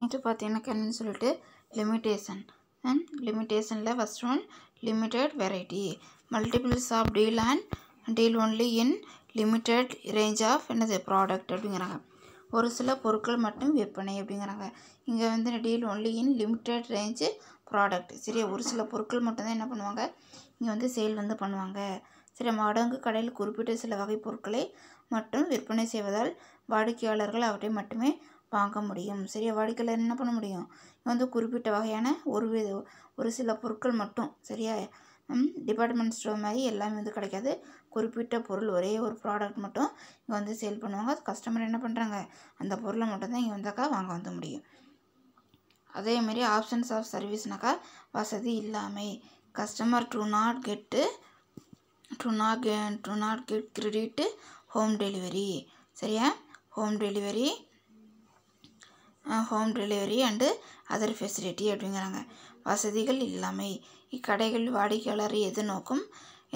இது பார்த்தீங்கன்னா என்னன்னு சொல்லிட்டு லிமிட்டேஷன் அண்ட் லிமிட்டேஷனில் first one limited variety multiples of deal and deal only in limited range of என்னது ப்ராடக்ட் அப்படிங்கிறாங்க. ஒரு சில பொருட்கள் மட்டும் விற்பனை அப்படிங்கிறாங்க. இங்கே வந்து deal only in limited range product. சரியா, ஒரு சில பொருட்கள் மட்டும்தான் என்ன பண்ணுவாங்க, இங்கே வந்து சேல் வந்து பண்ணுவாங்க. சரி, மடங்கு கடையில் குறிப்பிட்ட சில வகை பொருட்களை மட்டும் விற்பனை செய்வதால் வாடிக்கையாளர்கள் அவற்றை மட்டுமே வாங்க முடியும். சரியா, வாடிக்கையாளர் என்ன பண்ண முடியும், வந்து குறிப்பிட்ட வகையான ஒரு சில பொருட்கள் மட்டும். சரியா, டிபார்ட்மெண்ட் ஸ்டோர் மாதிரி எல்லாமே வந்து கிடைக்காது. குறிப்பிட்ட பொருள் ஒரே ஒரு ப்ராடக்ட் மட்டும் இங்கே வந்து சேல் பண்ணுவாங்க. கஸ்டமர் என்ன பண்ணுறாங்க, அந்த பொருளை மட்டும்தான் இங்கே வந்தாக்கா வாங்க வந்து முடியும். அதேமாரி ஆப்ஷன்ஸ் ஆஃப் சர்வீஸ்னாக்கா வசதி இல்லாமை. Customer do not get credit home delivery. சரியா, home delivery and other facility அப்படிங்கிறாங்க. வசதிகள் இல்லாமை. இக்கடைகள் வாடிக்கையாளரை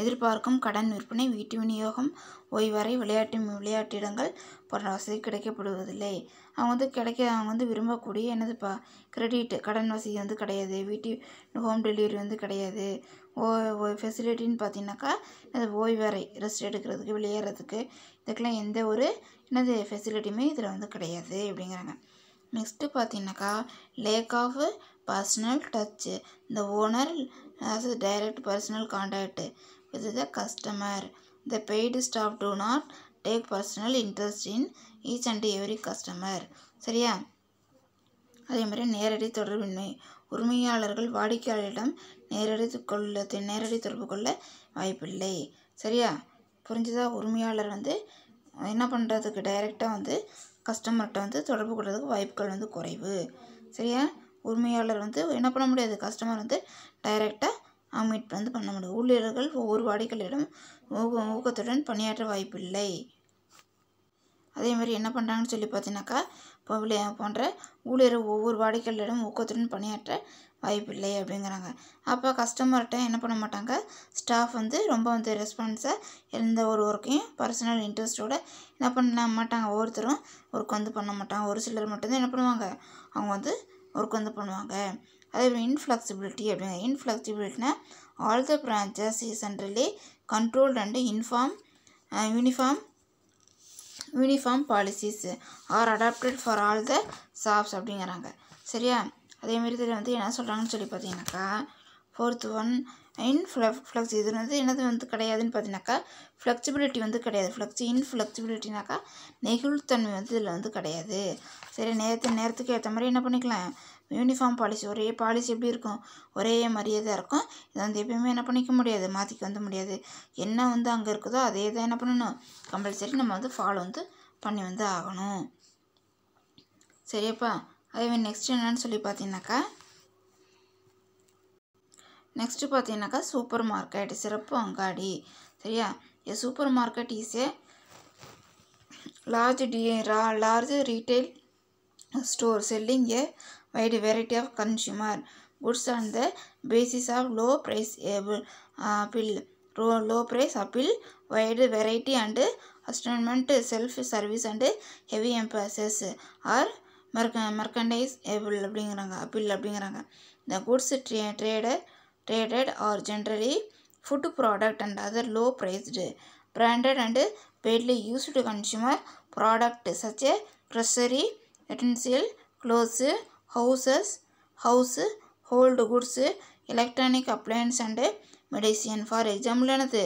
எதிர்பார்க்கும் கடன் விற்பனை, வீட்டு விநியோகம், ஓய்வறை, விளையாட்டிடங்கள் போன்ற வசதி கிடைக்கப்படுவதில்லை. அவங்க வந்து விரும்பக்கூடிய என்னதுப்பா, கிரெடிட் கடன் வசதி வந்து கிடையாது. ஹோம் டெலிவரி வந்து கிடையாது. ஃபெசிலிட்டின்னு பார்த்தீங்கன்னாக்கா ஓய்வறை, ரெஸ்ட் எடுக்கிறதுக்கு, விளையாடுறதுக்கு, இதுக்கெல்லாம் எந்த ஒரு ஃபெசிலிட்டியுமே இதில் வந்து கிடையாது அப்படிங்கிறாங்க. நெக்ஸ்ட்டு பார்த்தீங்கன்னாக்கா லேக் ஆஃப் பர்சனல் டச். இந்த owner direct personal contact with the customer. The paid staff to not take personal interest in each and every customer. சரியா, அதே மாதிரி நேரடி தொடர்பின்மை. உரிமையாளர்கள் வாடிக்கையாளரிடம் நேரடி தொடர்பு கொள்ள வாய்ப்பில்லை. சரியா, புரிஞ்சுதா? உரிமையாளர் வந்து என்ன பண்ணுறதுக்கு டைரெக்டாக வந்து கஸ்டமர்கிட்ட வந்து தொடர்பு கொள்றதுக்கு வாய்ப்புகள் வந்து குறைவு. சரியா, உரிமையாளர் வந்து என்ன பண்ண முடியாது, கஸ்டமர் வந்து டைரெக்டாக மீட் வந்து பண்ண முடியும். ஊழியர்கள் ஒவ்வொரு வாடிக்கையாளரிடம் ஊக்கத்துடன் பணியாற்ற வாய்ப்பில்லை. அதே மாதிரி என்ன பண்ணுறாங்கன்னு சொல்லி பார்த்தீங்கன்னாக்கா போன்ற ஊழியர்கள் ஒவ்வொரு வாடிக்கையாளரிடம் ஊக்கத்துடன் பணியாற்ற வாய்ப்பில்லை அப்படிங்கிறாங்க. அப்போ கஸ்டமர்கிட்ட என்ன பண்ண மாட்டாங்க, ஸ்டாஃப் வந்து ரொம்ப வந்து ரெஸ்பான்ஸாக எந்த ஒரு ஒர்க்கையும் பர்சனல் இன்ட்ரெஸ்ட்டோட என்ன பண்ண மாட்டாங்க, ஒவ்வொருத்தரும் ஒர்க் வந்து பண்ண மாட்டாங்க. ஒரு சிலர் மட்டும்தான் என்ன பண்ணுவாங்க, அவங்க வந்து ஒர்க் வந்து பண்ணுவாங்க. அதே இன்ஃப்ளெக்சிபிலிட்டி அப்படிங்க. இன்ஃப்ளெக்சிபிலிட்டினா all the branches is centrally controlled and uniform policies are adapted for all the shops அப்படிங்கிறாங்க. சரியா, அதேமாரி இதில் வந்து என்ன சொல்கிறாங்கன்னு சொல்லி பார்த்தீங்கன்னாக்கா ஃபோர்த் ஒன் இது வந்து என்னது வந்து கிடையாதுன்னு பார்த்தீங்கன்னாக்கா ஃப்ளெக்சிபிலிட்டி வந்து கிடையாது. இன்ஃப்ளெக்சிபிலிட்டினாக்கா நெகிழ்வுத்தன்மை வந்து இதில் வந்து கிடையாது. சரி, நேரத்துக்கு ஏற்ற மாதிரி என்ன பண்ணிக்கலாம், யூனிஃபார்ம் பாலிசி, ஒரே பாலிசி எப்படி இருக்கும், ஒரே மாதிரியே தான் இருக்கும். இதை வந்து எப்பயுமே என்ன பண்ணிக்க முடியாது, மாற்றிக்க வந்து முடியாது. என்ன வந்து அங்கே இருக்குதோ அதே தான் என்ன பண்ணணும், கம்பல்சரி நம்ம வந்து ஃபாலோ வந்து பண்ணி வந்து ஆகணும். சரியாப்பா, அதேமாதிரி நெக்ஸ்ட் என்னன்னு சொல்லி பார்த்தீங்கன்னாக்கா சூப்பர் மார்க்கெட், சிறப்பு அங்காடி. சரியா, super market is a large retail store selling a wide variety of consumer goods on the basis of low price appeal, wide variety and assortment, self-service and heavy emphasis or merchandise அப்படிங்கிறாங்க. The goods traded are generally food product and other low priced branded and widely used consumer product such as grocery, utensil, clothes, household goods, electronic appliance and medicine. For example என்னது,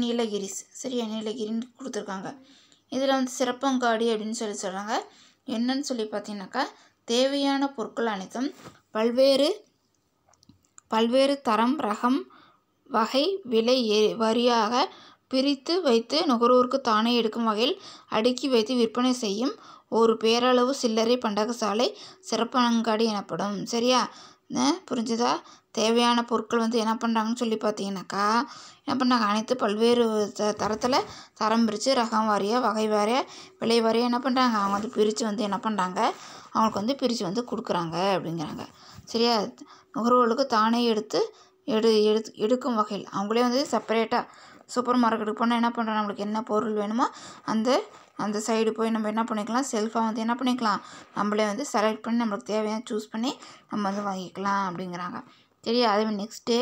நீலகிரிஸ். சரியா, நீலகிரின்னு கொடுத்துருக்காங்க. இதில் வந்து சிறப்பங்காடி அப்படின்னு சொல்கிறாங்க. என்னன்னு சொல்லி பார்த்தீங்கன்னாக்கா தேவையான பொருட்கள் அனைத்தும் பல்வேறு தரம், ரகம், வகை, விலை வாரியாக பிரித்து வைத்து நுகர்வோருக்கு தானே எடுக்கும் வகையில் அடுக்கி வைத்து விற்பனை செய்யும் ஒரு பேரளவு சில்லறை பண்டகசாலை சிறப்பு அங்காடி எனப்படும். சரியா, புரிஞ்சுதா? தேவையான பொருட்கள் வந்து என்ன பண்ணுறாங்கன்னு சொல்லி பார்த்தீங்கன்னாக்கா என்ன பண்ணுறாங்க, அனைத்து பல்வேறு தரத்தில் தரம் பிரித்து ரகம் வாரியாக, வகை வாரியாக, விலை வாரியாக என்ன பண்ணுறாங்க, அவங்க வந்து பிரித்து வந்து என்ன பண்ணுறாங்க, அவங்களுக்கு வந்து பிரித்து வந்து கொடுக்குறாங்க அப்படிங்கிறாங்க. சரியா, நுகர்வோர்களுக்கு தானே எடுக்கும் வகையில் அவங்களே வந்து செப்பரேட்டாக சூப்பர் மார்க்கெட்டுக்கு போனால் என்ன பண்ணுறோம், நம்மளுக்கு என்ன பொருள் வேணுமோ அந்த சைடு போய் நம்ம என்ன பண்ணிக்கலாம், செல்ஃபாக வந்து என்ன பண்ணிக்கலாம், நம்மளே வந்து செலக்ட் பண்ணி நம்மளுக்கு தேவையான சூஸ் பண்ணி நம்ம வந்து வாங்கிக்கலாம் அப்படிங்கிறாங்க. சரியா. அதே நெக்ஸ்ட்டு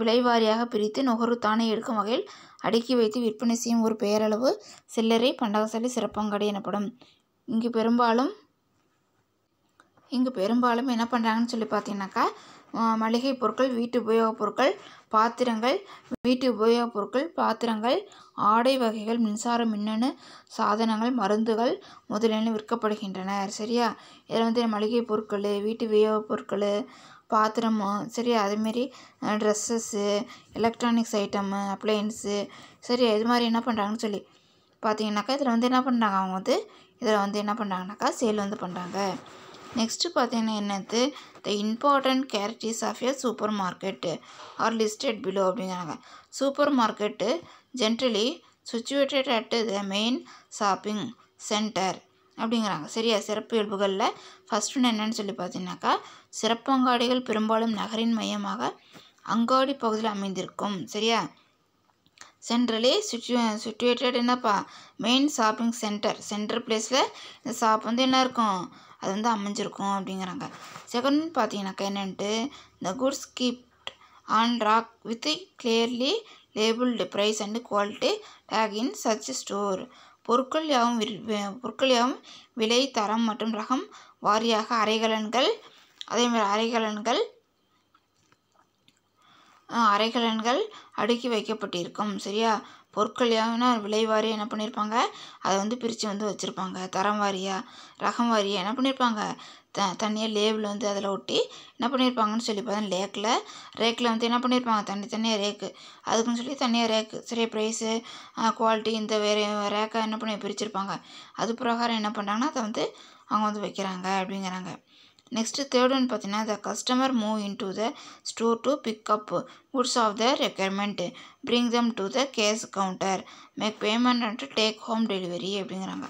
விலைவாரியாக பிரித்து நுகர்வு தானே எடுக்கும் வகையில் அடுக்கி வைத்து விற்பனை செய்யும் ஒரு பெயரளவு சில்லறை பண்டகசாலை சிறப்பங்காடி எனப்படும். இங்கு பெரும்பாலும் என்ன பண்ணுறாங்கன்னு சொல்லி பார்த்தீங்கன்னாக்கா, மளிகை பொருட்கள், வீட்டு உபயோகப் பொருட்கள், பாத்திரங்கள், ஆடை வகைகள், மின்சார மின்னணு சாதனங்கள், மருந்துகள் முதலியன விற்கப்படுகின்றன. சரியா. இதில் வந்து மளிகை பொருட்கள், வீட்டு உபயோகப் பொருட்கள், பாத்திரம், சரியா, அதேமாரி ட்ரெஸ்ஸஸ்ஸு, எலக்ட்ரானிக்ஸ் ஐட்டமு, அப்ளையன்ஸு, சரியா, இது மாதிரி என்ன பண்ணுறாங்கன்னு சொல்லி பார்த்தீங்கன்னாக்கா, இதில் வந்து என்ன பண்ணுறாங்க, அவங்க வந்து இதில் வந்து என்ன பண்ணுறாங்கனாக்கா சேல் வந்து பண்ணுறாங்க. நெக்ஸ்ட்டு பார்த்தீங்கன்னா என்னது, the important characteristics of a supermarket are listed below அப்படிங்கிறாங்க. Supermarket generally situated at the main shopping centre அப்படிங்கிறாங்க. சரியா. சிறப்பு இயல்புகளில் ஃபஸ்ட் ஒன்று என்னன்னு சொல்லி பார்த்தீங்கன்னாக்கா, சிறப்பங்காடிகள் பெரும்பாலும் நகரின் மையமாக அங்காடி பகுதியில் அமைந்திருக்கும். சரியா. சென்ட்ரலி சிச்சுவேட்டட் என்னப்பா, மெயின் ஷாப்பிங் சென்டர் பிளேஸில் இந்த ஷாப் வந்து என்ன இருக்கும், அது வந்து அமைஞ்சிருக்கும் அப்படிங்கிறாங்க. செகண்ட் பார்த்தீங்கன்னாக்கா என்னென்ட்டு, the goods kept on rack with clearly labelled price and quality tag in such store. பொருட்கள் யாவும் விலை, தரம் மற்றும் ரகம் வாரியாக அறைகலன்கள் அடுக்கி வைக்கப்பட்டிருக்கும். சரியா. பொருட்கள் யாவுன்னா விலை வாரியாக என்ன பண்ணியிருப்பாங்க, அதை வந்து பிரித்து வந்து வச்சுருப்பாங்க. தரம் வாரியாக, ரகம் வாரியாக என்ன பண்ணியிருப்பாங்க, தனியாக லேபிள் வந்து அதில் ஒட்டி என்ன பண்ணியிருப்பாங்கன்னு சொல்லி பார்த்தா ரேக்கில் வந்து என்ன பண்ணியிருப்பாங்க, தனித்தனியாக ரேக்கு, அதுக்குன்னு சொல்லி தனியாக ரேக்கு. சரியா. ப்ரைஸு, குவாலிட்டி, இந்த வேறு ரேக்காக என்ன பண்ணி பிரிச்சுருப்பாங்க. அது பிரகாரம் என்ன பண்ணுறாங்கன்னா அதை வந்து அவங்க வந்து வைக்கிறாங்க அப்படிங்கிறாங்க. நெக்ஸ்ட்டு தேர்ட் ஒன் பார்த்தீங்கன்னா, the customer move in to the store to pick up goods of the requirement, bring them to the cash counter, make payment and take home delivery அப்படிங்கிறாங்க.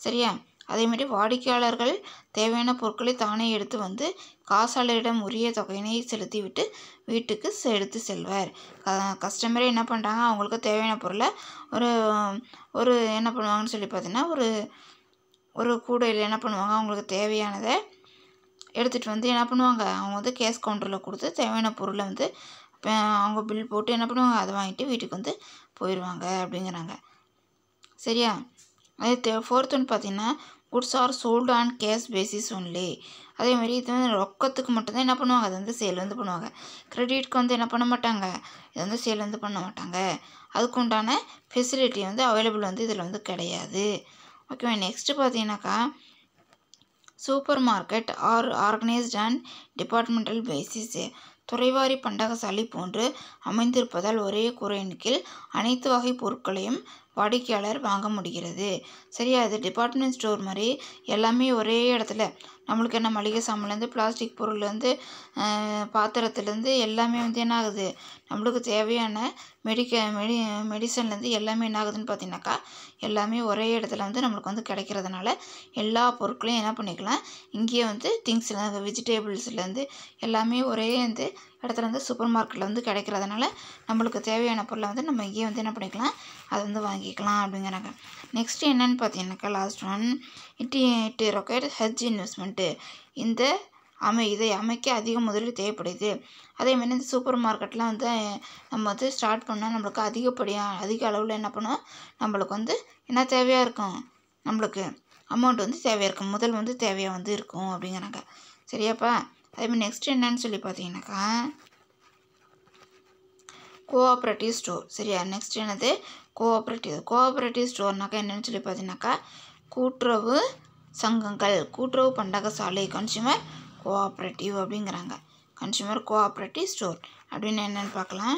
சரியா. அதேமாதிரி வாடிக்கையாளர்கள் தேவையான பொருட்களை தானே எடுத்து வந்து காசாளரிடம் உரிய தொகையினை செலுத்திவிட்டு வீட்டுக்கு எடுத்து செல்வர். கஸ்டமரே என்ன பண்ணுறாங்க, அவங்களுக்கு தேவையான பொருளை ஒரு என்ன பண்ணுவாங்கன்னு சொல்லி பார்த்தீங்கன்னா, ஒரு கூடையில் என்ன பண்ணுவாங்க, அவங்களுக்கு தேவையானதை எடுத்துகிட்டு வந்து என்ன பண்ணுவாங்க, அவங்க வந்து கேஷ் கவுண்டரில் கொடுத்து தேவையான பொருளை வந்து அவங்க பில் போட்டு என்ன பண்ணுவாங்க, அதை வாங்கிட்டு வீட்டுக்கு வந்து போயிடுவாங்க அப்படிங்கிறாங்க. சரியா. அதே ஃபோர்த் ஒன்று பார்த்தீங்கன்னா, goods are sold on cash basis only. அதேமாதிரி இது வந்து ரொக்கத்துக்கு மட்டும்தான் என்ன பண்ணுவாங்க, அதை வந்து சேல் வந்து பண்ணுவாங்க. கிரெடிட்க்கு வந்து என்ன பண்ண மாட்டாங்க, இதை வந்து சேல் வந்து பண்ண மாட்டாங்க. அதுக்கு உண்டான ஃபெசிலிட்டி வந்து அவைலபிள் வந்து இதில் வந்து கிடையாது. ஓகேவா. நெக்ஸ்ட்டு பார்த்தீங்கன்னாக்கா, supermarket are organised and departmental basis. துறைவாரி பண்டகசாலை போன்று அமைந்திருப்பதால் ஒரே கூரையின் கீழ் அனைத்து வகை பொருட்களையும் வாடிக்கையாளர் வாங்க முடிகிறது. சரியா. அது டிபார்ட்மெண்ட் ஸ்டோர் மாதிரி எல்லாமே ஒரே இடத்துல, நம்மளுக்கு என்ன மளிகை சாமான்லேருந்து பிளாஸ்டிக் பொருள்லேருந்து பாத்திரத்துலேருந்து எல்லாமே வந்து என்ன ஆகுது, நம்மளுக்கு தேவையான மெடிசன்லேருந்து எல்லாமே என்ன ஆகுதுன்னு பார்த்தீங்கன்னாக்கா, எல்லாமே ஒரே இடத்துல வந்து நம்மளுக்கு வந்து கிடைக்கிறதுனால எல்லா பொருட்களையும் என்ன பண்ணிக்கலாம், இங்கேயே வந்து திங்ஸ்லேருந்து வெஜிடேபிள்ஸ்லேருந்து எல்லாமே ஒரே வந்து இடத்துல வந்து சூப்பர் மார்க்கெட்டில் வந்து கிடைக்கிறதுனால நம்மளுக்கு தேவையான பொருளை வந்து நம்ம இங்கேயே வந்து என்ன பண்ணிக்கலாம், அதை வந்து வாங்கிக்கலாம் அப்படிங்கிறாங்க. நெக்ஸ்ட் என்னன்னு பார்த்தீங்கன்னாக்கா, last one, it required huge investment. இதை அமைக்க அதிக முதலீடு தேவைப்படுது. அதேமாதிரி இந்த சூப்பர் மார்க்கெட்லாம் வந்து நம்ம வந்து ஸ்டார்ட் பண்ணால் நம்மளுக்கு அதிக அளவில் என்ன பண்ணுவோம், நம்மளுக்கு வந்து என்ன தேவையாக இருக்கும், நம்மளுக்கு அமௌண்ட் வந்து தேவையாக இருக்கும், முதல் வந்து தேவையாக வந்து இருக்கும் அப்படிங்கிறாங்க. சரியாப்பா. அதேமாதிரி நெக்ஸ்ட் என்னன்னு சொல்லி பார்த்தீங்கன்னாக்கா, கோஆப்ரேட்டிவ் ஸ்டோர். சரியா. நெக்ஸ்ட் என்னது, கோஆப்ரேட்டிவ் ஸ்டோர்னாக்கா என்னென்னு சொல்லி பார்த்தீங்கன்னாக்கா, கூட்டுறவு சங்கங்கள், கூட்டுறவு பண்டகசாலை, கன்சியூமர் கோஆப்ரேட்டிவ் அப்படிங்கிறாங்க. கன்சியூமர் கோஆப்ரேட்டிவ் ஸ்டோர் அப்படின்னு என்னென்னு பார்க்கலாம்.